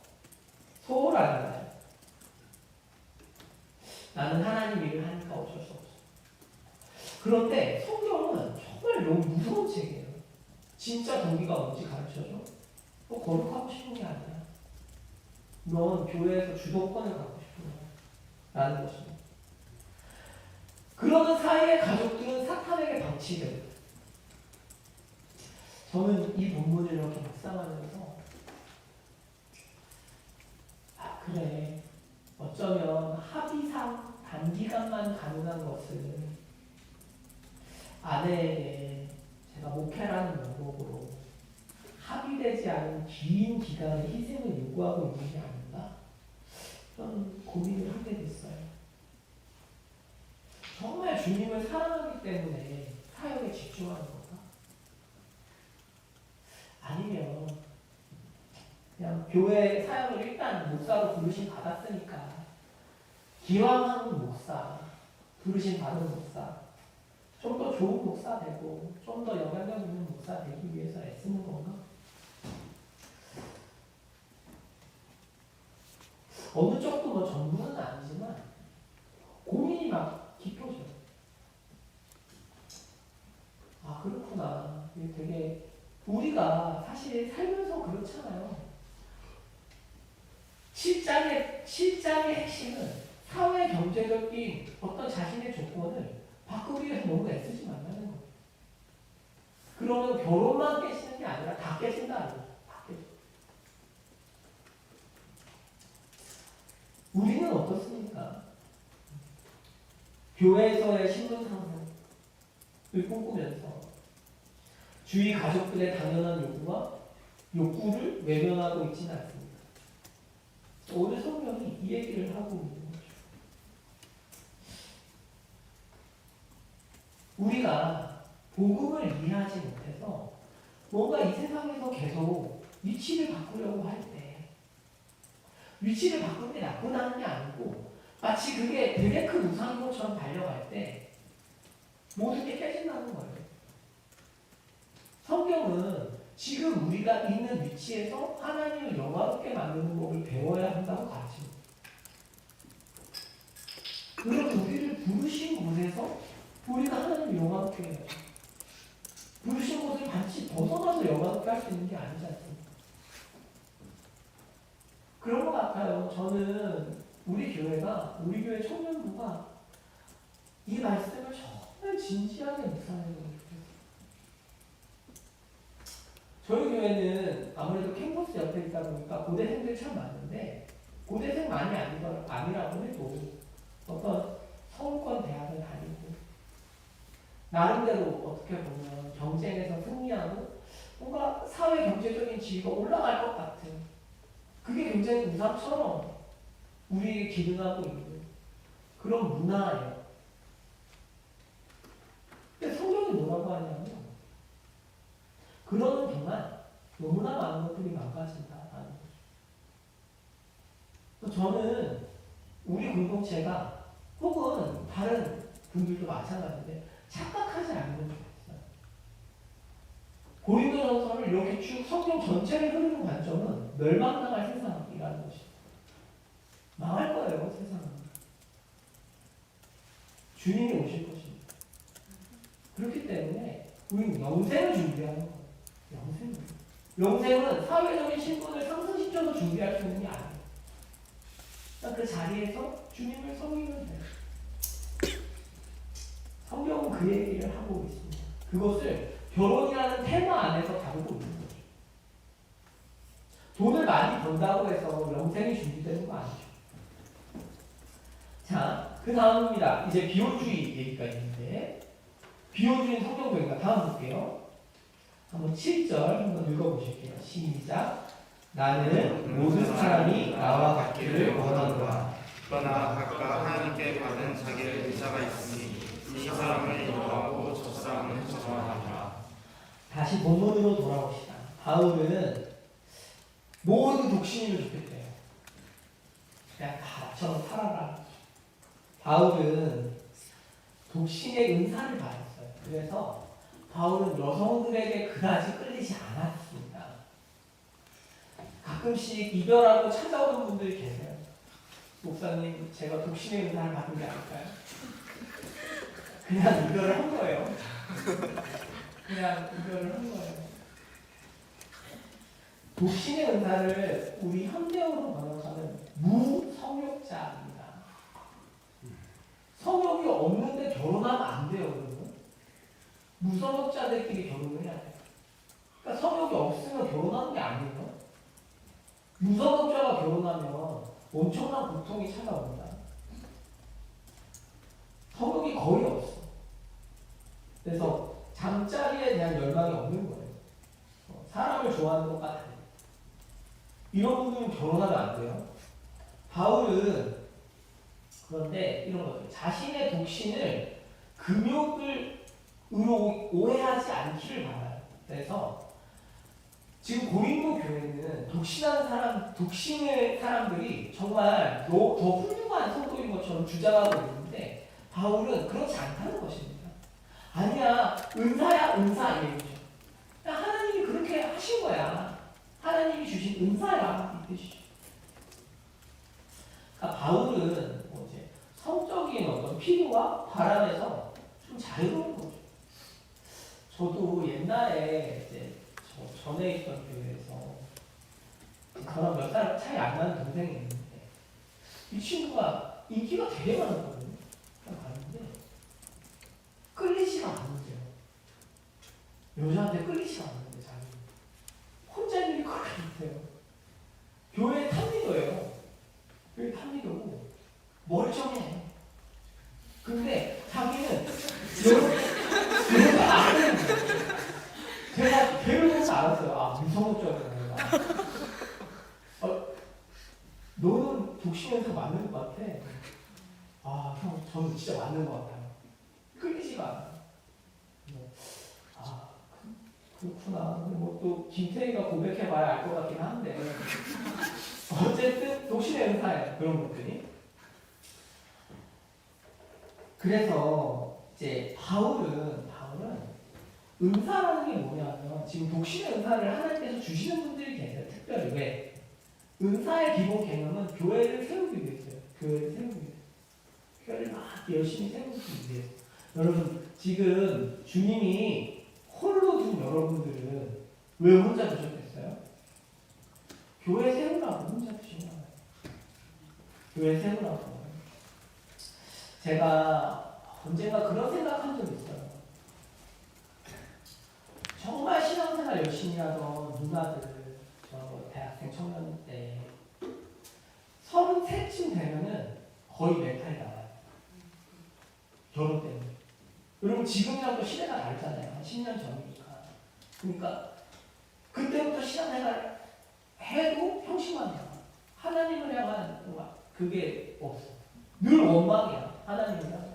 소홀하잖아요. 나는 하나님 일을 하니까 어쩔 수 없어. 그런데 성경은 정말 너무 무서운 책이에요. 진짜 동기가 뭔지 가르쳐줘. 너 거룩하고 싶은 게 아니야. 넌 교회에서 주도권을 갖고 싶은 거야. 라는 것입니다. 그러는 사이에 가족들은 사탄에게 방치돼요. 저는 이 본문을 이렇게 묵상하면서 그래 어쩌면 합의상 단기간만 가능한 것을 아내에게 제가 목회라는 명목으로 합의되지 않은 긴 기간의 희생을 요구하고 있는 게 아닌가 그런 고민을 하게 됐어요. 정말 주님을 사랑하기 때문에 사역에 집중하는 건가? 아니면 그냥 교회 사역을 일단 목사로 부르심 받았으니까 기왕하는 목사, 부르심 받은 목사, 좀 더 좋은 목사 되고 좀 더 영향력 있는 목사 되기 위해서 애쓰는 건가? 어느 쪽도 뭐 전부는 아니지만 고민이 막 깊어져요. 아 그렇구나. 이게 되게 우리가 사실 살면서 그렇잖아요. 실장의 핵심은 사회 경제적인 어떤 자신의 조건을 바꾸기 위해서 너무 애쓰지 말라는 거예요. 그러면 결혼만 깨지는 게 아니라 다 깨진다는 거예요. 다 깨져. 우리는 어떻습니까? 교회에서의 신분 상승을 꿈꾸면서 주위 가족들의 당연한 요구와 욕구를 외면하고 있지는 않습니다. 오늘 성경이 이 얘기를 하고 있는 거죠. 우리가 복음을 이해하지 못해서 뭔가 이 세상에서 계속 위치를 바꾸려고 할 때 위치를 바꾸는 게 나쁘다는 게 아니고 마치 그게 되게 큰 우상인 것처럼 달려갈 때 모든 게 깨진다는 거예요. 성경은 지금 우리가 있는 위치에서 하나님을 영화롭게 만드는 법을 배워야 한다고 가르칩니다. 그럼 우리를 부르신 곳에서 우리가 하나님을 영화롭게 해야죠. 부르신 곳을 반드시 벗어나서 영화롭게 할 수 있는 게 아니지 않습니까? 그런 것 같아요. 같아요. 저는 우리 교회 청년부가 이 말씀을 정말 진지하게 묵상하는 것 같아요. 저희 교회는 아무래도 캠퍼스 옆에 있다 보니까 고대생들이 참 많은데, 고대생 많이 아니라고 해도 어떤 서울권 대학을 다니고 나름대로 어떻게 보면 경쟁에서 승리하고 뭔가 사회 경제적인 지위가 올라갈 것 같은, 그게 굉장히 우상처럼 우리에게 기능하고 있는 그런 문화예요. 근데 성경이 뭐라고 하냐면, 그러는 동안 너무나 많은 것들이 망가진다라는 거죠. 저는 우리 공동체가, 혹은 다른 분들도 마찬가지인데, 착각하지 않는 게 좋겠어요. 고린도전서를 이렇게 쭉 성경 전체를 흐르는 관점은 멸망당할 세상이라는 것이죠. 망할 거예요, 세상은. 주님이 오실 것입니다. 그렇기 때문에 우리는 영생을 준비하는 거예요. 영생은 사회적인 신분을 상승시켜서 준비할 수 있는 게 아니에요. 그 자리에서 주님을 섬기면 돼요. 성경은 그 얘기를 하고 있습니다. 그것을 결혼이라는 테마 안에서 다루고 있는 거죠. 돈을 많이 번다고 해서 영생이 준비되는 거 아니죠. 자, 그 다음입니다. 이제 비혼주의 얘기가 있는데, 비혼주의는 성경적인가? 다음 볼게요. 한번 7절 한번 읽어보실게요. 시작. 나는 모든 사람이 나와 같기를 원하노라. 그러나 각각 하나님께 받은 자기의 의사가 있으니 이 사람을 인정하고 저 사람은 저주하니라. 다시 본문으로 돌아옵시다. 바울은 모든 독신이면 좋겠대요. 그냥 다 나처럼 살아라. 바울은 독신의 은사를 받았어요. 그래서 바울은 여성들에게 그다지 끌리지 않았습니다. 가끔씩 이별하고 찾아오는 분들이 계세요. 목사님, 제가 독신의 은사를 받은 게 아닐까요? 그냥 이별을 한 거예요. 그냥 이별을 한 거예요. 독신의 은사를 우리 현대어로 번역하면 무성욕자입니다. 성욕이 없는데 결혼하면 안 돼요, 여러분. 무성욕자들끼리 결혼을 해야 돼요. 그러니까 성욕이 없으면 결혼하는 게 아니에요. 무성욕자가 결혼하면 엄청난 고통이 찾아옵니다. 성욕이 거의 없어. 그래서 잠자리에 대한 열망이 없는 거예요. 사람을 좋아하는 것과 다르다. 이런 분들은 결혼하면 안 돼요. 바울은 그런데 이런 거죠. 자신의 독신을 금욕으로 오해하지 않기를 바라요. 그래서 지금 고린도 교회는 독신의 사람들이 정말 더 훌륭한 성도인 것처럼 주장하고 있는데, 바울은 그렇지 않다는 것입니다. 아니야, 은사야, 은사, 이거죠. 하나님이 그렇게 하신 거야. 하나님이 주신 은사야, 이 뜻이죠. 그러니까 바울은 이제 성적인 어떤 필요와 바람에서 좀 자유로운 거죠. 저도 옛날에 이제 전에 있던 교회에서 저랑 몇 살 차이 안 나는 동생이 있는데, 이 친구가 인기가 되게 많았거든요. 봤는데 끌리지가 않으세요. 여자한테 끌리지가 않는데 자기는 혼자 있는 게 그렇게 못해요. 교회 탑리더예요. 교회 탑리더고 멀쩡해. 근데 자기는 여자가 안 되는 거예요. 제가 배우면서 알았어요. 아, 무성욕자구나. 너는 독신에서 맞는 것 같아. 아, 형, 저는 진짜 맞는 것 같아요. 끌리지가 않아. 아, 그렇구나. 뭐 또 김태희가 고백해봐야 알 것 같긴 한데, 어쨌든 독신의 은사예요. 그런 것들이. 그래서 이제 바울은 은사라는 게 뭐냐면, 지금 독신의 은사를 하나님께서 주시는 분들이 계세요. 특별히. 왜? 은사의 기본 개념은 교회를 세우기 위해서요. 교회를 세우기 위해서. 교회를 막 열심히 세우기 위해서. 여러분, 지금 주님이 홀로 둔 여러분들은 왜 혼자 두셨겠어요? 교회 세우라고 혼자 두신 거예요. 교회 세우라고. 제가 언젠가 그런 생각한 적이 있어요. 정말 신앙생활 열심히 하던 누나들, 저 대학생 청년 때 33쯤 되면은 거의 멘탈이 나와요. 결혼 때문에. 여러분 지금이랑 또 시대가 다르잖아요. 한 10년 전이니까. 그러니까 그때부터 신앙생활 해도 형식만 해요. 하나님을 향한 뭔가 그게 없어. 늘 원망이야. 하나님을 향해서.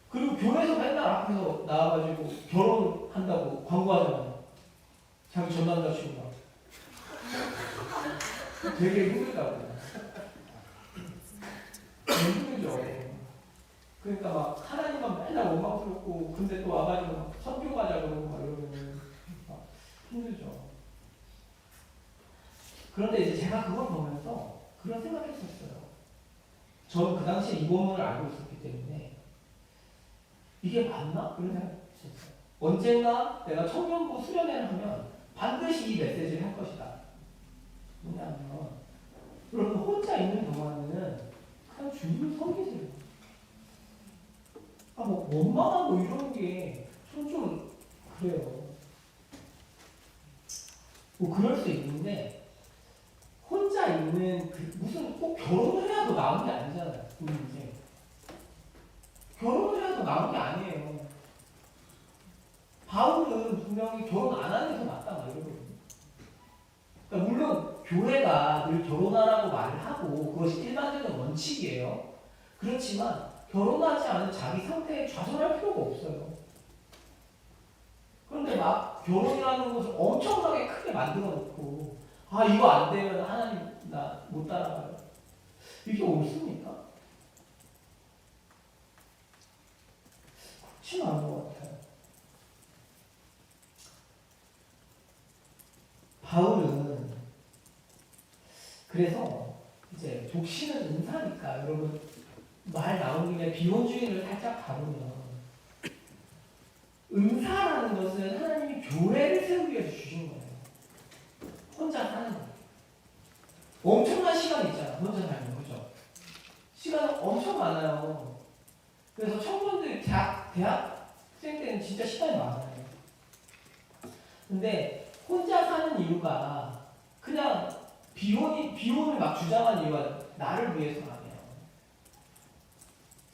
그리고 교회에서 맨날 앞에서 나와가지고 결혼한다고 광고하잖아요. 자기 전 남자친구가. 되게 힘들다고. 힘들죠. 그러니까 막 하나님만 맨날 원망스럽고 근데 또 와가지고 막 선교 가자 그러고 막 이러면 막 힘들죠. 그런데 이제 제가 그걸 보면서 그런 생각했었어요. 저는 그 당시에 이 본문을 알고 있었기 때문에 이게 맞나? 그런 생각했었어요. 언젠가 내가 청년부 수련회를 하면 반드시 이 메시지를 할 것이다. 뭐냐면 여러분 혼자 있는 동안에는 그냥 주님을 섬기세요. 뭐 원망하고 이런 게 좀 그래요. 뭐 그럴 수 있는데 혼자 있는 그 무슨 꼭 결혼을 해야 더 나은 게 아니잖아요. 우리 인생. 결혼을 해야 더 나은 게 아니에요. 바울은 분명히 결혼 안 하는 게 더 낫다 막 이러거든요. 그러니까 물론 교회가 늘 결혼하라고 말을 하고 그것이 일반적인 원칙이에요. 그렇지만 결혼하지 않은 자기 상태에 좌절할 필요가 없어요. 그런데 막 결혼이라는 것을 엄청나게 크게 만들어 놓고 아 이거 안 되면 하나님 나 못 따라가요. 이게 옳습니까? 그렇지는 않은 것 같아요. 바울은 그래서 이제 독신은 은사니까 여러분 말 나온 김에 비혼주의를 살짝 가보면 은사라는 것은 하나님이 교회를 세우기 위해서 주신 거예요. 혼자 사는 거예요. 엄청난 시간이 있잖아. 혼자 살면 그죠? 시간 엄청 많아요. 그래서 청년들 대학생 때는 진짜 시간이 많아요. 근데 혼자 사는 이유가 그냥 비혼을 막 주장한 이유가 나를 위해서가 아니에요.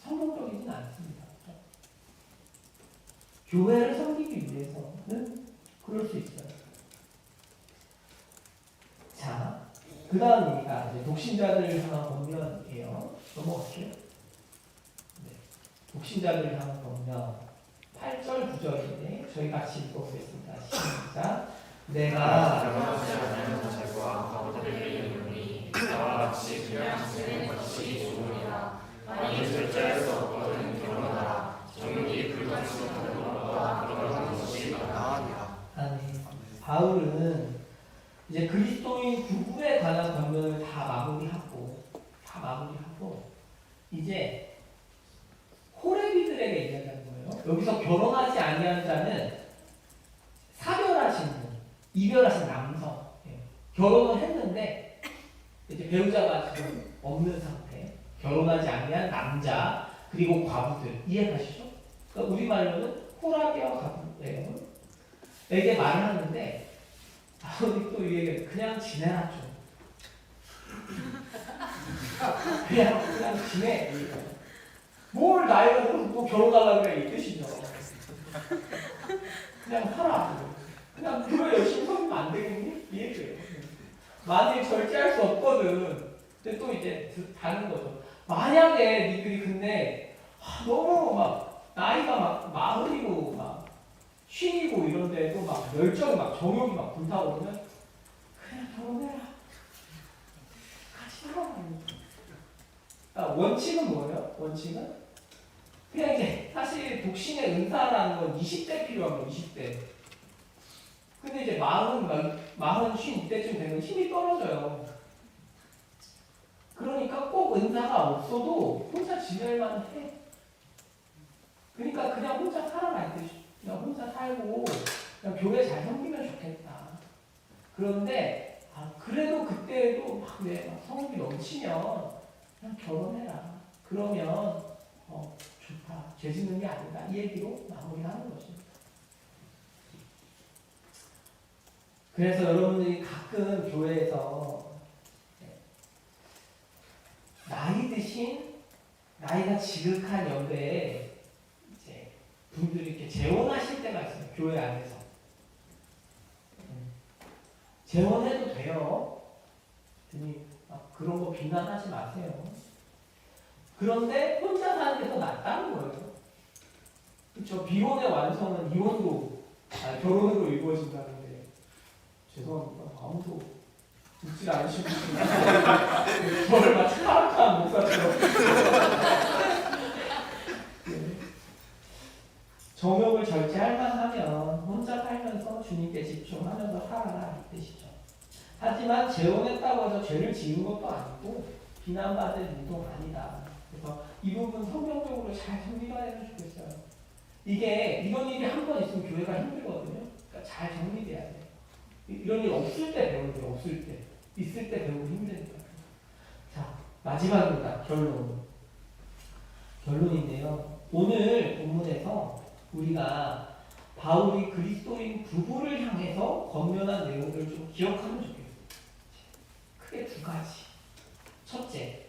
성공적이진 않습니다. 교회를 섬기기 위해서는 그럴 수 있어요. 자, 그 다음이니까 이제 독신자들을 향한 권면이에요. 넘어갈게요. 네. 독신자들을 향한 권면 8절 9절인데 저희 같이 읽어보겠습니다. 시작. 내가 나와 같이 그냥 지내는 것이 좋으리라. 만일 절제할 수 없거든 결혼하라. 정욕이 불감수하는 것과 그러한 것이 나으리라. 아니, 바울은 이제 그리스도인 부부에 관한 권면을 다 마무리하고 이제 호레비들에게 이야기하는 거예요. 여기서 결혼하지 아니한 자는 사별하신 분, 이별하신 남성, 결혼을 했는데 이제 배우자가 지금 없는 상태, 결혼하지 아니한 남자 그리고 과부들 이해가시죠? 그러니까 우리말로는 호라비와 과부예요. 에게 말을 하는데 바울이 또 이 얘기를 그냥 지내라 좀. 그냥 지내. 뭘 나이가 들어서 또 결혼하려고 그래 이 뜻이죠. 그냥 살아. 그냥 교회 열심히 섬기면 안 되겠니? 이 얘기예요. 만약에 절제할 수 없거든. 근데 또 이제 다른 거죠. 만약에 니들이 근데 너무 막 나이가 막 40이고 막 50이고 이런데도 막 열정이 막 정욕이 막 불타오르면 그냥 결혼해라. 같이 살아라. 원칙은 뭐예요? 원칙은 그냥 이제 사실 독신의 은사라는 건 20대 필요한 거 20대. 근데 이제 50, 50때쯤 되면 힘이 떨어져요. 그러니까 꼭 은사가 없어도 혼자 지낼만 해. 그러니까 그냥 혼자 살아라 이 뜻이. 그냥 혼자 살고 그냥 교회 잘 섬기면 좋겠다. 그런데 그래도 그때도 막 성욕이 넘치면 그냥 결혼해라. 그러면 좋다. 죄 짓는 게 아니다. 이 얘기로 마무리하는 것입니다. 그래서 여러분들이 가끔 교회에서 나이 드신, 나이가 지극한 연배에 이제 분들이 이렇게 재혼하실 때가 있어요. 교회 안에서. 재혼해도 돼요. 그런 거 비난하지 마세요. 그런데 혼자 사는 게 더 낫다는 거예요. 그렇죠? 비혼의 완성은 이혼으로, 결혼으로 이루어진다는데 죄송합니다. 아무도 듣지 않으시고 저를 마치 타락한 목사처럼 네. 정욕을 절제할 만하면 혼자 살면서 주님께 집중하면서 살아라 이 뜻이죠. 하지만 재혼했다고 해서 죄를 지은 것도 아니고 비난받을 일도 아니다. 그래서 이 부분 성경적으로 잘 정리가 되면 좋겠어요. 이런 일이 한 번 있으면 교회가 힘들거든요. 그러니까 잘 정리돼야 돼요. 이런 일 없을 때 배우는 게 없을 때. 있을 때 배우기 힘드니까. 자, 마지막입니다. 결론인데요. 오늘 본문에서 우리가 바울이 그리스도인 부부를 향해서 권면한 내용을 좀 기억하면 좋겠어요. 크게 두 가지. 첫째,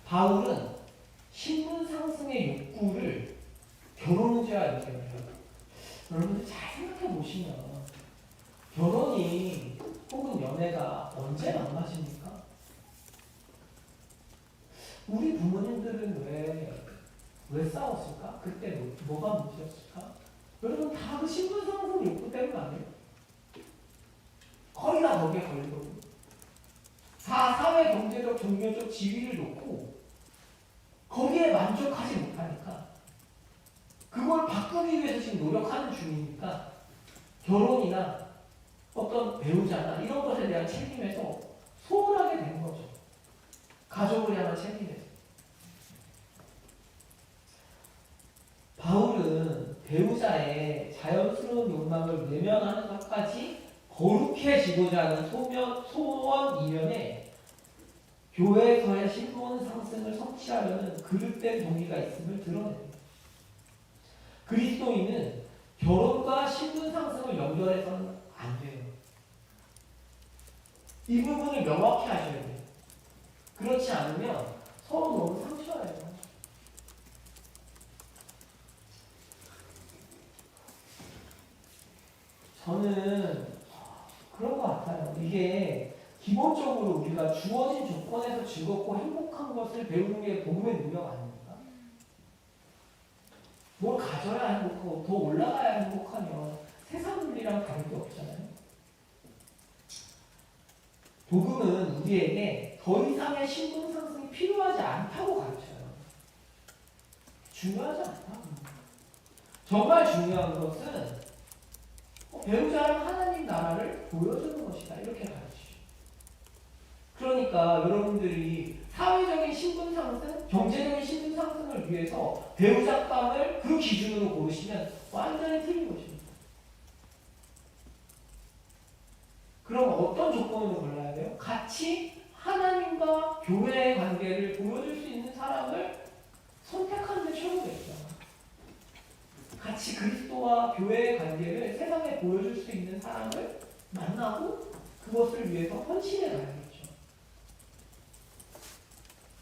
바울은 신분 상승의 욕구를 결혼 문제와 연결을 해요. 여러분들 잘 생각해 보시면 결혼이 혹은 연애가 언제 망가집니까? 우리 부모님들은 왜 싸웠을까? 그때 뭐가 문제였을까? 여러분 다 그 신분 상승 욕구 때문 아니에요? 거의 다 거기에 걸리거든요. 다 사회, 경제적, 종교적 지위를 놓고 거기에 만족하지 못하니까 그걸 바꾸기 위해서 지금 노력하는 중이니까 결혼이나 어떤 배우자나 이런 것에 대한 책임에서 소홀하게 되는 거죠. 가족을 향한 책임에서. 바울은 배우자의 자연스러운 욕망을 외면하는 것까지 거룩해지고자 하는 소원 이면에 교회에서의 신분 상승을 성취하려는 그릇된 동기가 있음을 드러냅니다. 그리스도인은 결혼과 신분 상승을 연결해서는 안 돼요. 이 부분을 명확히 하셔야 돼요. 그렇지 않으면 서로 너무 상처예요. 저는 그런 것 같아요. 이게 기본적으로 우리가 주어진 조건에서 즐겁고 행복한 것을 배우는 게 복음의 능력 아닙니까? 뭘 가져야 행복하고 더 올라가야 행복하면 세상 논리랑 다를 게 없잖아요. 복음은 우리에게 더 이상의 신분 상승이 필요하지 않다고 가르쳐요. 중요하지 않다. 정말 중요한 것은 배우자랑 하나님 나라를 보여주는 것이다. 이렇게 가르치죠. 그러니까 여러분들이 사회적인 신분 상승, 경제적인 신분 상승을 위해서 배우자감을 그 기준으로 고르시면 완전히 틀린 것입니다. 그럼 어떤 조건으로 골라야 돼요? 같이 하나님과 교회의 관계를 보여줄 수 있는 사람을 선택하는 데 최고겠죠. 같이 그리스도와 교회의 관계를 세상에 보여줄 수 있는 사람을 만나고 그것을 위해서 헌신해 가야겠죠.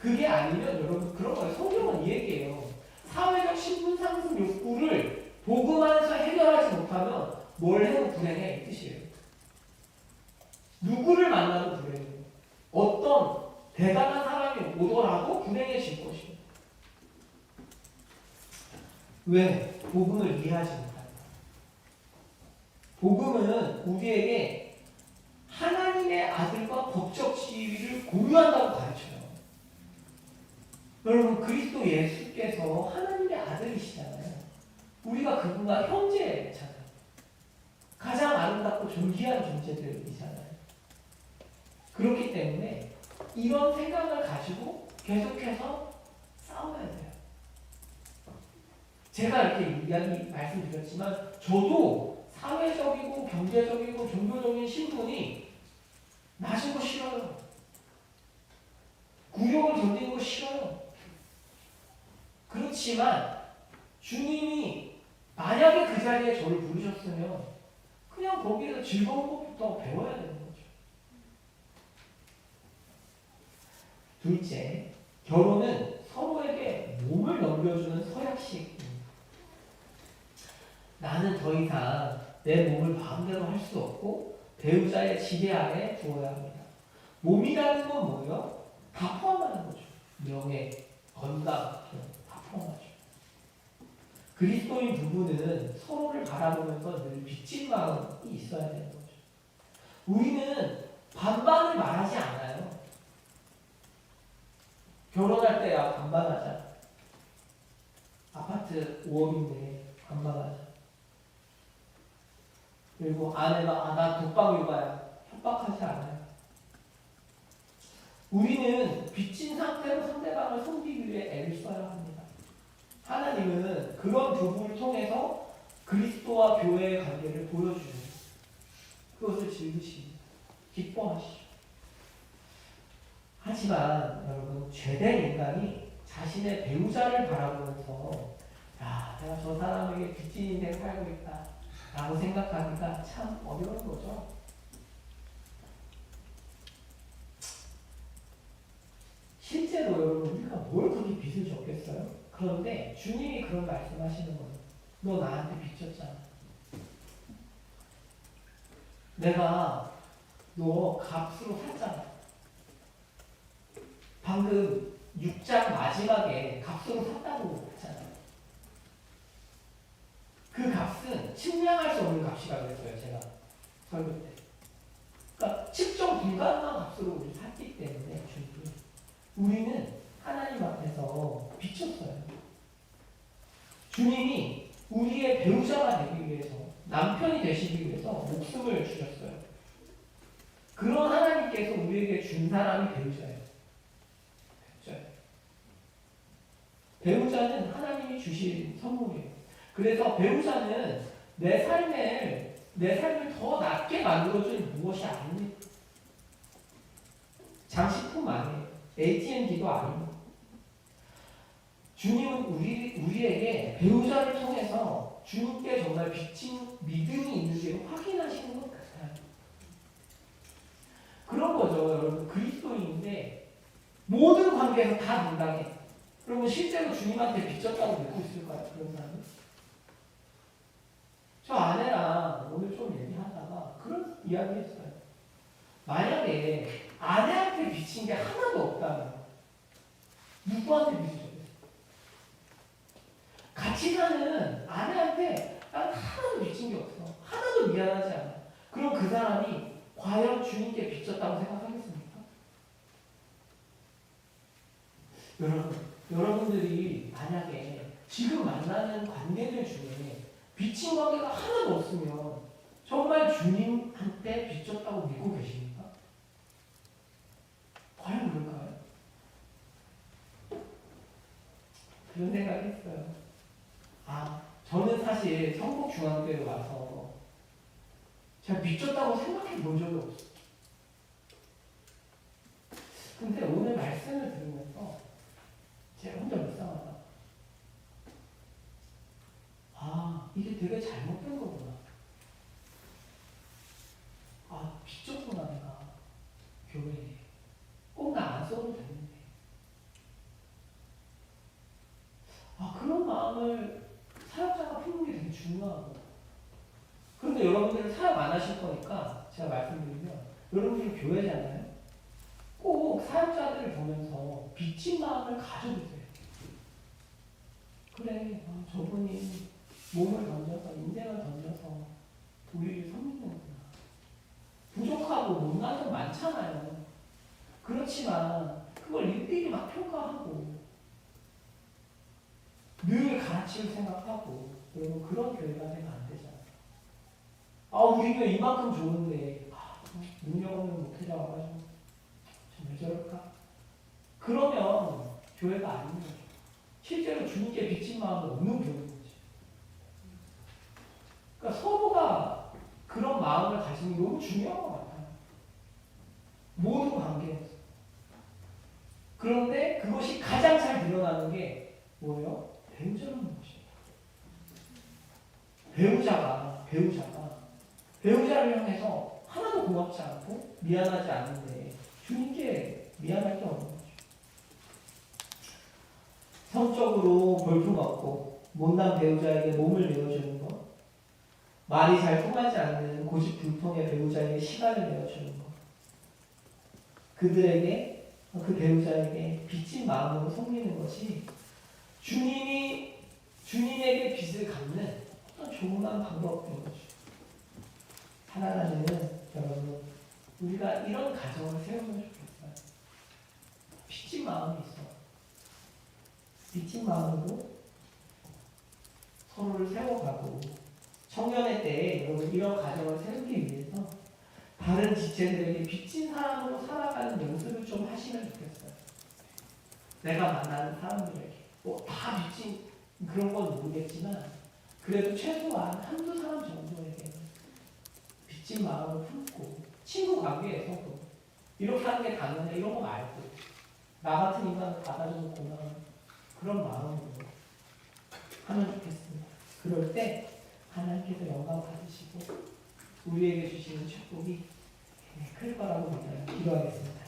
그게 아니면 여러분 그런 거예요. 성경은 이 얘기예요. 사회적 신분 상승 욕구를 복음 안에서 해결하지 못하면 뭘 해도 불행해 이 뜻이에요. 누구를 만나도 불행해요. 어떤 대단한 사람이 오더라도 불행해질 것입니다. 왜? 복음을 이해하지 못합니다. 복음은 우리에게 하나님의 아들과 법적 지위를 공유한다고 가르쳐요. 여러분 그리스도 예수께서 하나님의 아들이시잖아요. 우리가 그분과 형제잖아요. 가장 아름답고 존귀한 존재들이잖아요. 그렇기 때문에 이런 생각을 가지고 계속해서 싸워야 돼요. 제가 이렇게 말씀드렸지만 저도 사회적이고 경제적이고 종교적인 신분이 낮은 거 싫어요. 굴욕을 견디는 거 싫어요. 그렇지만 주님이 만약에 그 자리에 저를 부르셨으면 그냥 거기에서 즐거운 것부터 배워야 되는 거죠. 둘째, 결혼은 서로에게 몸을 넘겨주는 서약식입니다. 나는 더 이상 내 몸을 마음대로 할 수 없고 배우자의 지배 아래 두어야 합니다. 몸이라는 건 뭐예요? 다 포함하는 거죠. 명예, 건강, 다 포함하죠. 그리스도인 부부는 서로를 바라보면서 늘 빚진 마음이 있어야 되는 거죠. 우리는 반반을 말하지 않아요. 결혼할 때 야 반반하자. 아파트 5억인데 반반하자. 그리고 아내가 나 독방 육아야. 협박하지 않아요. 우리는 빚진 상태로 상대방을 섬기기 위해 애를 써야 합니다. 하나님은 그런 부부를 통해서 그리스도와 교회의 관계를 보여주셔요. 그것을 즐기십니다. 기뻐하시죠. 하지만 여러분, 죄된 인간이 자신의 배우자를 바라보면서 야, 내가 저 사람에게 빚진 인생 살고 있다 라고 생각하기가 참 어려운 거죠. 실제로 여러분, 우리가 뭘 그렇게 빚을 졌겠어요? 그런데 주님이 그런 말씀하시는 거예요. 너 나한테 빚졌잖아. 내가 너 값으로 샀잖아. 방금 6장 마지막에 값으로 샀다고 했잖아요. 그 값은 측량할 수 없는 값이라고 그랬어요. 제가 설교 때. 그러니까 측정 불가능한 값으로 우리 샀기 때문에 우리는 하나님 앞에서 빚졌어요. 주님이 우리의 배우자가 되기 위해서, 남편이 되시기 위해서 목숨을 주셨어요. 그런 하나님께서 우리에게 준 사람이 배우자예요. 배우자는 하나님이 주신 선물이에요. 그래서 배우자는 내 삶을 더 낫게 만들어준 무엇이 아닙니다. 장식품 아니에요. AT&T도 아닙니다. 주님은 우리에게 배우자를 통해서 주님께 정말 빚진 믿음이 있는지를 확인하시는 것 같아요. 그런 거죠. 여러분, 그리스도인인데 모든 관계에서 다 당당해. 그러면 실제로 주님한테 빚졌다고 믿고 있을까요? 그런 사람이? 저 아내랑 오늘 좀 얘기하다가 그런 이야기 했어요. 만약에 아내한테 빚진 게 하나도 없다면 누구한테 빚을 졌어요? 같이 사는 아내한테 난 하나도 빚진 게 없어. 하나도 미안하지 않아. 그럼 그 사람이 과연 주님께 빚졌다고 생각하겠습니까? 여러분들이 만약에 지금 만나는 관계들 중에 빚진 관계가 하나도 없으면 정말 주님한테 빚졌다고 믿고 계십니까? 과연 그럴까요? 그런 생각을 했어요. 저는 사실 성북중앙교회 와서 제가 빚졌다고 생각해 본 적이 없어요. 근데 오늘 말씀을 들으면서 제가 혼자 묵상하다. 이게 되게 잘못된 거구나. 빚졌구나 내가 교회에. 꼭 나 안 써도 되는데. 그런 마음을 사역자가 품는 게 되게 중요하고. 그런데 여러분들은 사역 안 하실 거니까 제가 말씀드리면 여러분들이 교회잖아요. 꼭 사역자들을 보면서 빚진 마음을 가져보세요. 그래, 저분이 몸을 던져서, 인생을 던져서 우리를 섬기는구나. 부족하고 못난 점 많잖아요. 그렇지만 그걸 일일이 막 평가하고 늘 가르칠 생각하고, 여러분 그런 교회가 되면 안 되잖아요. 우리 교회 이만큼 좋은데 능력 없는 목회자 와가지고 왜 저럴까? 그러면 교회가 아닌 거죠. 실제로 주님께 빚진 마음은 없는 교회인 거지. 그러니까 서로가 그런 마음을 가지는 게 너무 중요한 것 같아요. 그런데 그것이 가장 잘 드러나는 게 뭐예요? 배우자라는 것입니다. 배우자를 향해서 하나도 고맙지 않고 미안하지 않는데 주님께 미안할 게 없는 거죠. 성적으로 볼품없고 못난 배우자에게 몸을 내어주는 것, 말이 잘 통하지 않는 고집불통의 배우자에게 시간을 내어주는 것, 그 배우자에게 빚진 마음으로 섬기는 것이 주님에게 빚을 갚는 어떤 조그만 방법인 거죠. 사랑하는 여러분, 우리가 이런 가정을 세우면 좋겠어요. 빚진 마음이 있어. 빚진 마음으로 서로를 세워가고, 청년의 때에 여러분 이런 가정을 세우기 위해서 다른 지체들에게 빚진 사람으로 살아가는 연습을 좀 하시면 좋겠어요. 내가 만나는 사람들에게 다 빚진 그런 건 모르겠지만 그래도 최소한 한두 사람 정도에게는 빚진 마음을 품고, 친구 관계에서도 이렇게 하는 게 당연해 이런 거 말고 나 같은 인간을 받아주는 고마운 그런 마음으로 하면 좋겠습니다. 그럴 때 하나님께서 영광 받으시고 우리에게 주시는 축복이 클 거라고 믿어요. 기도하겠습니다.